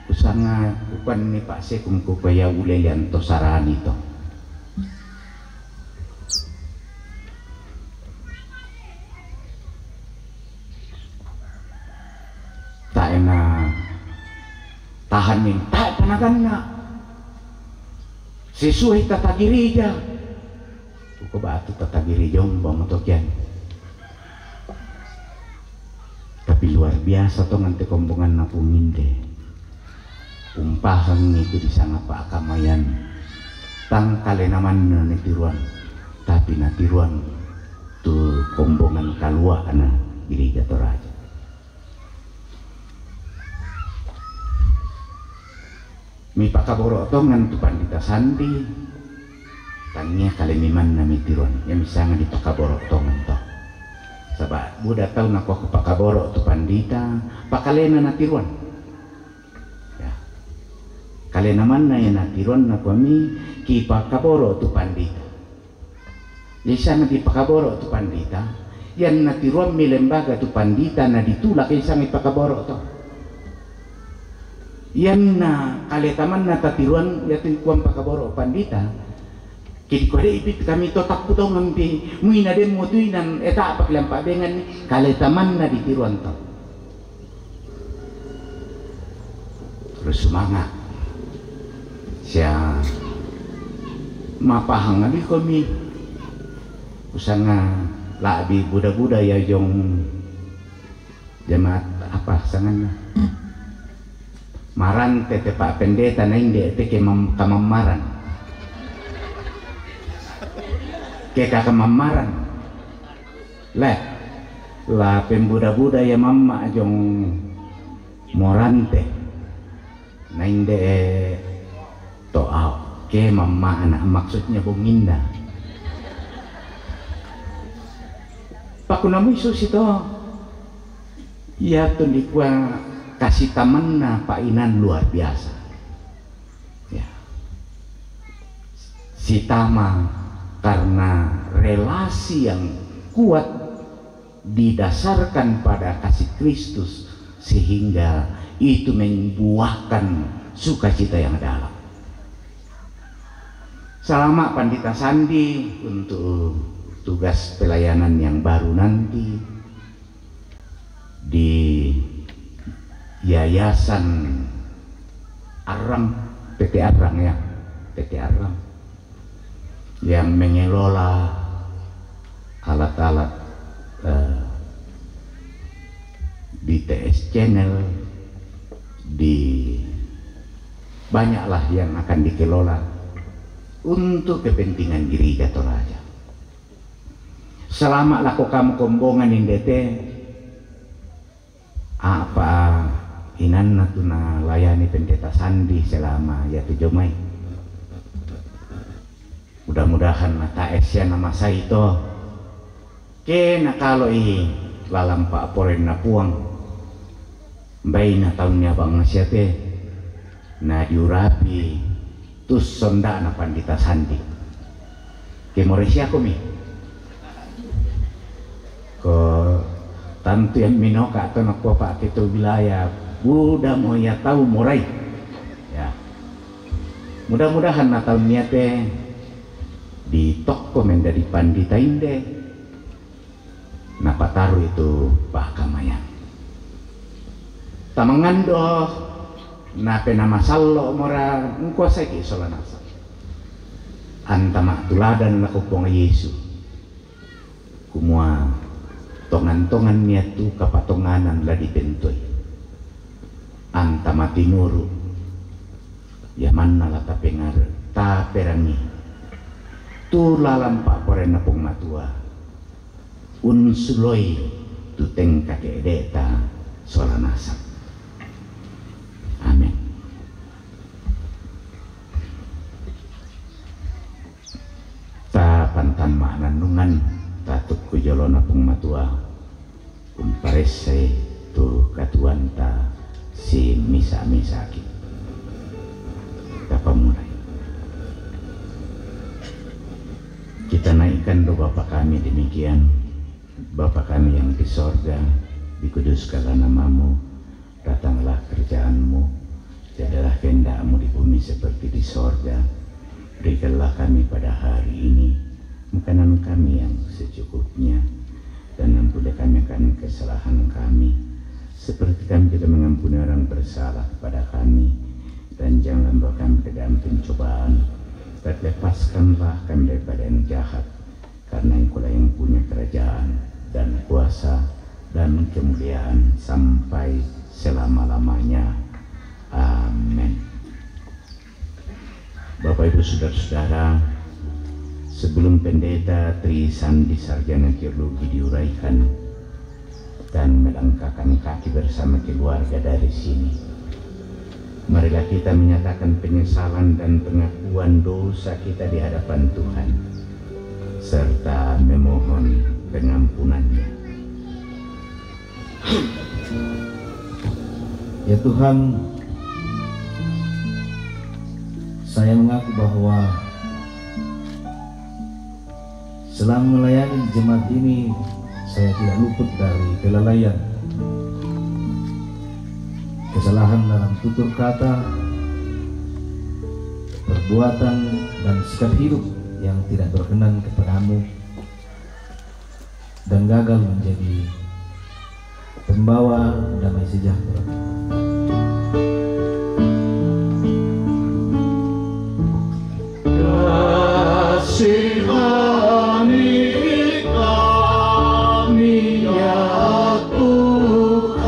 kusanga kukan ni Pak Sekung kupaya ulelian to sarani to bahan yang tak panagana sesuai tata gereja. Uko batu tata gereja umbang motokian. Tapi luar biasa to ngante kombongan na puminde. Umpahan itu di sana Pak Kamayan. Tang kale naman na tiruan. Tapi na tiruan tu kombongan kalua ana gereja Toraja. Mi pakaboro to ngan tu Pandita Sandi. Tanya kali miman na mitiron yang bisa nga di pakaboro to ngan to. Sabab budak tahu nak aku pakaboro tu Pandita pakalena na tiruan. Ya. Kalena man na yan na tiruan na kami ki pakaboro tu Pandita. Jadi sana di pakaboro tu Pandita yan na tiruan mi lembaga tu Pandita na ditulak isang ipakaboro to. Yan na kaletaman na tatiruan yatin kuang pakaboro Pandita kini kode ipit kami totak putong ngampi muina dem mutuinan eta paklam pabengan kaletaman na ditiruan to. Terus semangat siya mapahang abi kami usanga labi buda-buda ya jong jemaat apa sangan maran tete Pak Pendeta na hindi teke kamamaran ke kakamaran la pembuda-buda ya mama jong morante na hindi toaw ke mama anak maksudnya bunginda pakunamu isus ito ya tundi kwa kasih taman na painan luar biasa ya. Si Tama karena relasi yang kuat didasarkan pada kasih Kristus sehingga itu membuahkan sukacita yang dalam. Selama Pandita Sandi untuk tugas pelayanan yang baru nanti di Yayasan Arang, PT Arang ya, PT Arang yang mengelola alat-alat di TS Channel, di banyaklah yang akan dikelola untuk kepentingan gereja Toraja. Selama lakukan kombongan indete apa inan na na layani Pendeta Sandi selama ya 7 Mei. Mudah-mudahan mata esya nama saya itu ke nakalo lalam Pak Poren na puang bay na tahunnya bang nasyate na diurapi tus sonda na Pandita Sandi ke Moresia ko mi ko tantu yang minoka atau nak Pak itu wilayah Buddha mau ya tahu murai ya mudah-mudahan Natal niate di toko dari Pandita Inde napa taruh itu Pak Kamayan tamangan doh nape nama sallo mora engko saiki solanasa antama tuladan lakupong Yesus kumua tongan-tongan niat tu kapatonganan lah dipentoy anta mati nuru ya mana lah tapengar taperangi tu lalam Pak Poren na pong matua unsuloi tu tengka keedeta solanasa. Amin. Ta pantan mananungan tatuk kujolo na pong matua kumparese tu katuanta si misa-misaki kapamulay kita naikkan doa Bapa kami demikian. Bapa kami yang di sorga, dikuduskanlah namamu, datanglah kerjaanmu, jadilah kehendakmu di bumi seperti di sorga. Berikanlah kami pada hari ini makanan kami yang secukupnya, dan ampunilah kami akan kesalahan kami seperti kami juga mengampuni orang bersalah kepada kami, dan jangan bawa kami ke dalam pencobaan, dan lepaskanlah kami daripada yang jahat, karena Engkau-lah yang punya kerajaan dan kuasa dan kemuliaan sampai selama-lamanya. Amin. Bapak Ibu Saudara-saudara, sebelum Pendeta Trisandi Sarjana Teologi diuraikan dan melangkahkan kaki bersama keluarga dari sini, marilah kita menyatakan penyesalan dan pengakuan dosa kita di hadapan Tuhan, serta memohon pengampunannya. Ya Tuhan, saya mengaku bahwa selama melayani jemaat ini, saya tidak luput dari kelalaian, kesalahan dalam tutur kata, perbuatan, dan sikap hidup yang tidak berkenan kepadamu, dan gagal menjadi pembawa damai sejahtera. Kasihani kami ya Tuhan.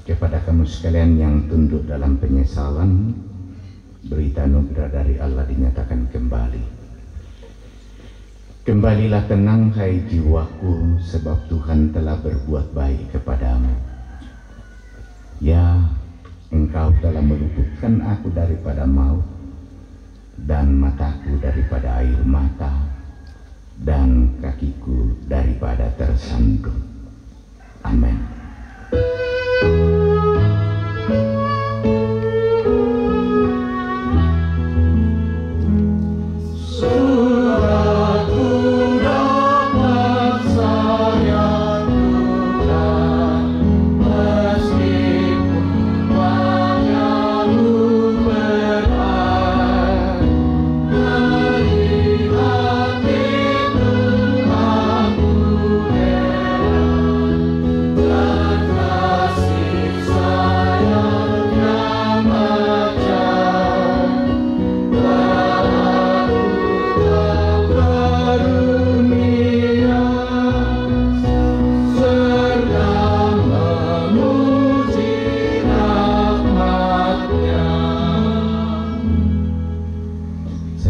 Kepada kamu sekalian yang tunduk dalam penyesalan, berita anugerah dari Allah dinyatakan kembali. Kembalilah tenang hai jiwaku, sebab Tuhan telah berbuat baik kepadamu. Ya, Engkau telah meluputkan aku daripada maut, dan mataku daripada air mata, dan kakiku daripada tersandung. Amin.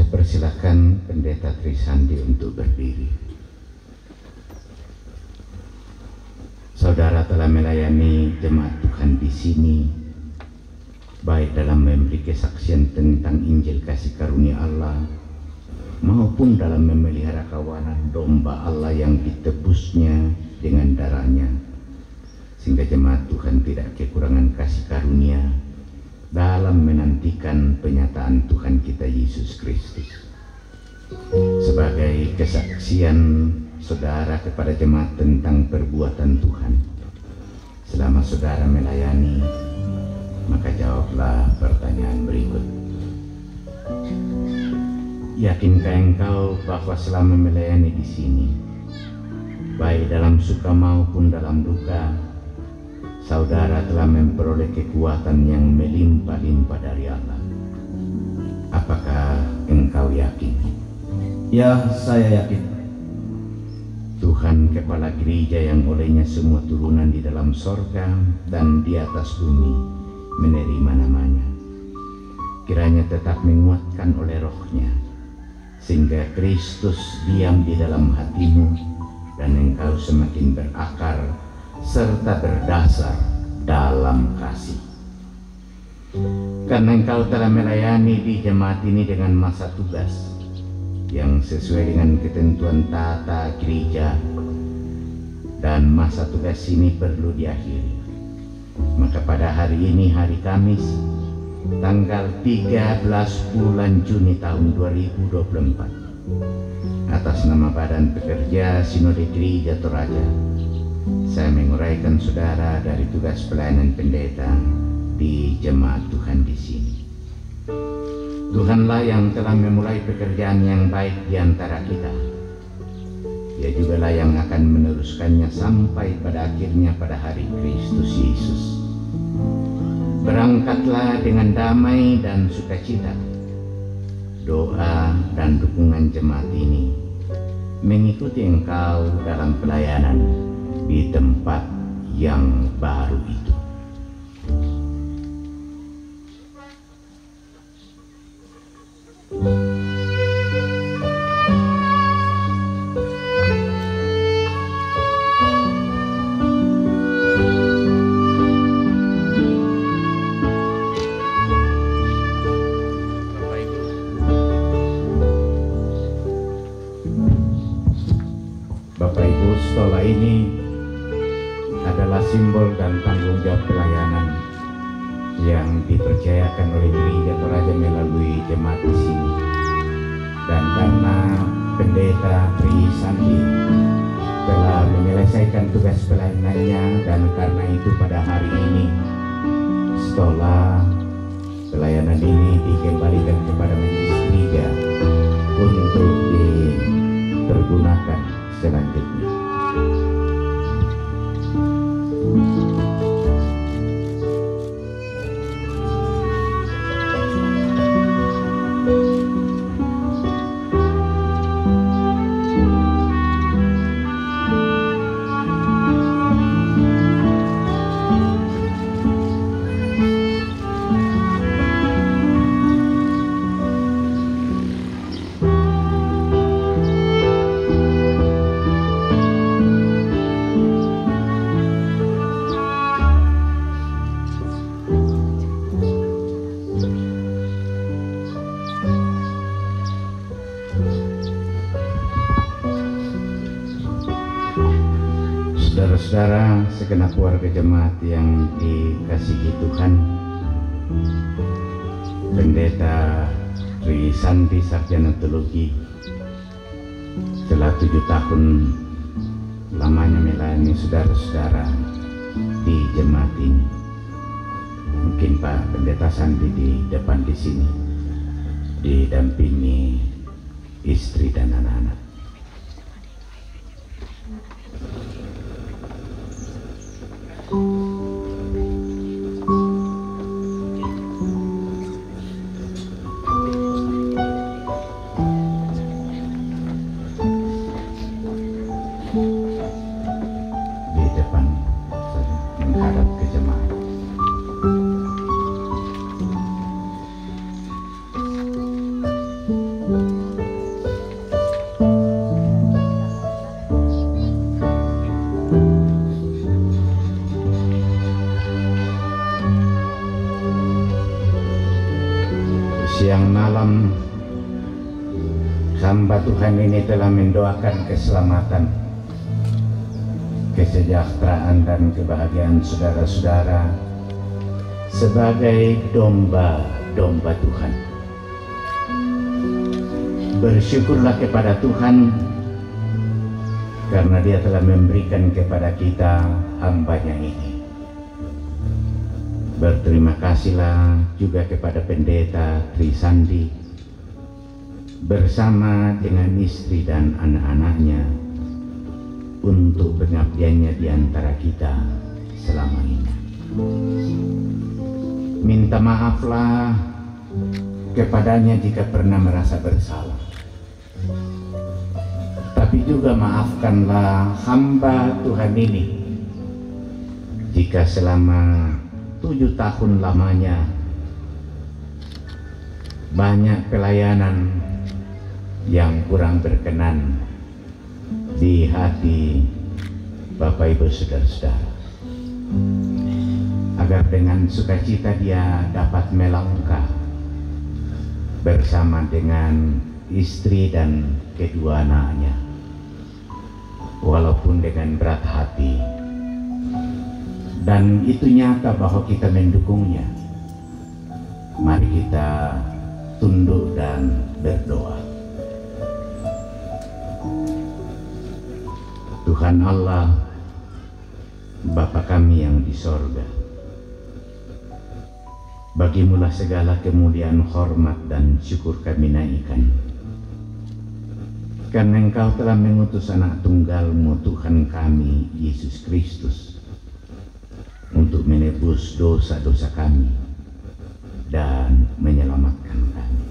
Persilakan Pendeta Trisandi untuk berdiri. Saudara telah melayani jemaat Tuhan di sini, baik dalam memberi kesaksian tentang Injil kasih karunia Allah, maupun dalam memelihara kawanan domba Allah yang ditebusnya dengan darahnya, sehingga jemaat Tuhan tidak kekurangan kasih karunia dalam menantikan penyataan Tuhan kita Yesus Kristus. Sebagai kesaksian saudara kepada jemaat tentang perbuatan Tuhan selama saudara melayani, maka jawablah pertanyaan berikut. Yakinkah engkau bahwa selama melayani di sini, baik dalam suka maupun dalam duka, saudara telah memperoleh kekuatan yang melimpah-limpah dari Allah? Apakah engkau yakin? Ya, saya yakin. Tuhan Kepala Gereja yang olehnya semua turunan di dalam sorga dan di atas bumi menerima namanya, kiranya tetap menguatkan oleh rohnya, sehingga Kristus diam di dalam hatimu dan engkau semakin berakar serta berdasar dalam kasih. Karena engkau telah melayani di jemaat ini dengan masa tugas yang sesuai dengan ketentuan tata gereja, dan masa tugas ini perlu diakhiri. Maka pada hari ini, hari Kamis, tanggal 13 bulan Juni tahun 2024, atas nama Badan Pekerja Sinode Gereja Toraja, saya menguraikan saudara dari tugas pelayanan pendeta di jemaat Tuhan di sini. Tuhanlah yang telah memulai pekerjaan yang baik di antara kita. Dia jugalah yang akan meneruskannya sampai pada akhirnya pada hari Kristus Yesus. Berangkatlah dengan damai dan sukacita. Doa dan dukungan jemaat ini mengikuti engkau dalam pelayanan di tempat yang baru itu. Bapak Ibu, sekolah ini adalah simbol dan tanggung jawab pelayanan yang dipercayakan oleh Gereja Toraja melalui jemaat di sini. Dan karena Pendeta Tri Sandi telah menyelesaikan tugas pelayanannya, dan karena itu pada hari ini setelah pelayanan ini dikembalikan kepada majelis gereja untuk dipergunakan selanjutnya. Saudara-saudara segenap warga jemaat yang dikasihi Tuhan, Pendeta Tri Sandi Sarjana Teologi telah 7 tahun lamanya melayani saudara-saudara di jemaat ini. Mungkin Pak Pendeta Sandi di depan di sini didampingi istri dan anak-anak. Di depan saja menghadap ke jemaat. Siang malam hamba Tuhan ini telah mendoakan keselamatan, kesejahteraan dan kebahagiaan saudara-saudara sebagai domba-domba Tuhan. Bersyukurlah kepada Tuhan karena Dia telah memberikan kepada kita hamba-Nya ini. Berterima kasihlah juga kepada Pendeta Tri Sandi bersama dengan istri dan anak-anaknya untuk pengabdiannya di antara kita selama ini. Minta maaflah kepadanya jika pernah merasa bersalah. Tapi juga maafkanlah hamba Tuhan ini jika selama 7 tahun lamanya banyak pelayanan yang kurang berkenan di hati Bapak Ibu Saudara-saudara, agar dengan sukacita dia dapat melangkah bersama dengan istri dan kedua anaknya, walaupun dengan berat hati. Dan itu nyata bahwa kita mendukungnya. Mari kita tunduk dan berdoa. Tuhan Allah, Bapa kami yang di sorga, Bagimulah segala kemuliaan, hormat dan syukur kami naikkan, karena Engkau telah mengutus anak tunggal-Mu Tuhan kami Yesus Kristus untuk menebus dosa-dosa kami dan menyelamatkan kami.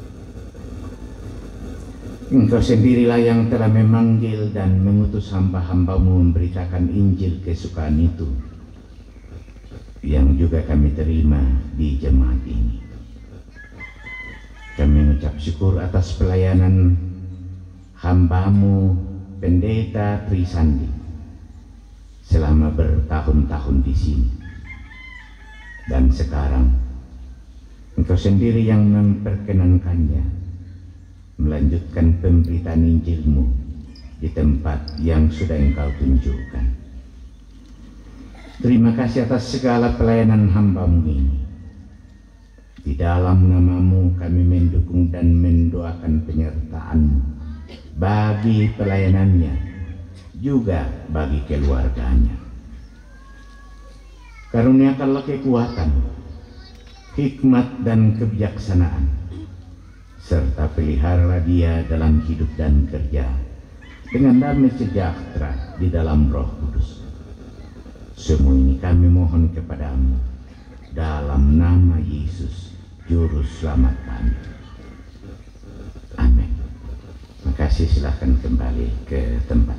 Engkau sendirilah yang telah memanggil dan mengutus hamba-hamba-Mu memberitakan Injil kesukaan itu, yang juga kami terima di jemaat ini. Kami mengucap syukur atas pelayanan hamba-Mu Pendeta Trisandi selama bertahun-tahun di sini. Dan sekarang Engkau sendiri yang memperkenankannya melanjutkan pemberitaan Injil-Mu di tempat yang sudah Engkau tunjukkan. Terima kasih atas segala pelayanan hamba-Mu ini. Di dalam nama-Mu kami mendukung dan mendoakan penyertaan-Mu bagi pelayanannya, juga bagi keluarganya. Karuniakanlah kekuatan, hikmat dan kebijaksanaan, serta peliharalah dia dalam hidup dan kerja dengan damai sejahtera di dalam Roh Kudus. Semua ini kami mohon kepada-Mu dalam nama Yesus, Juru Selamat kami. Amin. Terima kasih, silakan kembali ke tempat.